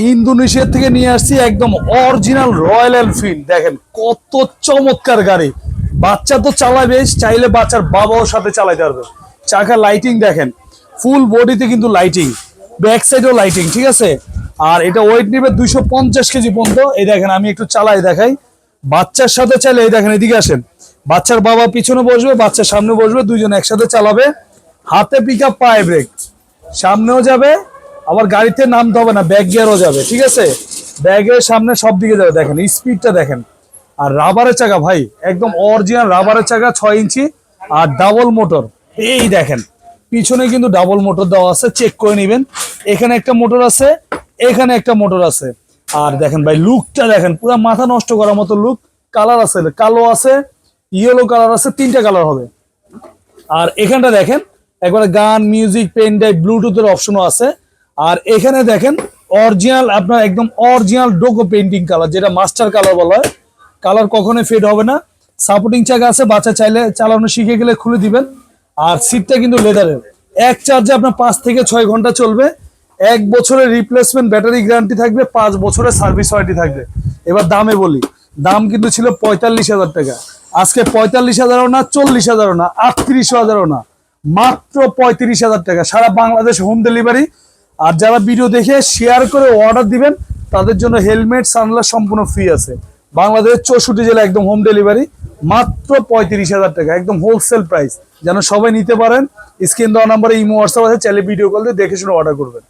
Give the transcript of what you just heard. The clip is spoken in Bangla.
ইন্দোনেশিয়া থেকে নিয়ে আসছি একদম অরিজিনাল রয়্যাল এনফিল্ড। দেখেন কত চমৎকার গাড়ি, বাচ্চা তো চালাবে, চাইলে বাচ্চার বাবাও সাথে চালাইতে পারবে। চাকা লাইটিং দেখেন, ফুল বডিতে কিন্তু লাইটিং, ব্যাক সাইডেও লাইটিং, ঠিক আছে। আর এটা ওয়েট নেবে 250 কেজি পর্যন্ত। এই দেখেন আমি একটু চালাই দেখাই, বাচ্চার সাথে চাইলে, এই দেখেন এদিকে আসেন, বাচ্চার বাবা পিছনে বসবে, বাচ্চার সামনে বসবে, দুইজন একসাথে চালাবে। হাতে পিক আপ, পায়ে ব্রেক, সামনেও যাবে, আবার গাড়িতে নামতে হবে না, ব্যাক গিয়ারও যাবে, ঠিক আছে। ব্যাগের সামনে সব দিকে যাবে, দেখেন স্পিডটা দেখেন। আর রাবারের চাকা ভাই, একদম অরিজিনাল রাবারের চাকা, 6 ইঞ্চি। আর ডাবল মোটর, এই দেখেন পিছনে কিন্তু ডাবল মোটর দেওয়া আছে, চেক করে নেবেন। এখানে একটা মোটর আছে, এখানে একটা মোটর আছে। আর দেখেন ভাই লুকটা দেখেন, পুরো মাথা নষ্ট করার মতো লুক। কালার আছে, কালো আছে, ইয়েলো কালার আছে, 3টা কালার হবে। আর এখানটা দেখেন একবারে গান, মিউজিক, পেন ড্রাইভ, ব্লুটুথের অপশনও আছে। আর এখানে দেখেন অরিজিনাল, আপনার একদম অরিজিনাল ডোকো পেন্টিং কালার, যেটা মাস্টার কালার বলা হয়। কালার কখনোই ফেড হবে না। সাপোর্টিং চাকা আছে, বাচ্চা চাইলে চালানো শিখে গেলে খুলে দিবেন। আর সিটটা কিন্তু লেদারের। এক চার্জে আপনার 5 থেকে 6 ঘন্টা চলবে। 1 বছরের রিপ্লেসমেন্ট ব্যাটারি গ্যারান্টি থাকবে, 5 বছরের সার্ভিস ওয়ারেন্টি থাকবে। এবার দামে বলি, দাম কিন্তু ছিল 45,000 টাকা। আজকে 45,000ও না, 40,000ও না, 38,000ও না, মাত্র 35,000 টাকা, সারা বাংলাদেশ হোম ডেলিভারি। আর যারা ভিডিও দেখে শেয়ার করে অর্ডার দিবেন, তাদের জন্য হেলমেট, সানগ্লাস সম্পূর্ণ ফ্রি আছে। বাংলাদেশের 64 জেলা একদম হোম ডেলিভারি, মাত্র 35,000 টাকা, একদম হোলসেল প্রাইস, যেন সবাই নিতে পারেন। স্ক্রিন দেওয়া নাম্বারে ইমো, হোয়াটসঅ্যাপ আছে, চাইলে ভিডিও কল দিয়ে দেখে শুনে অর্ডার করবেন।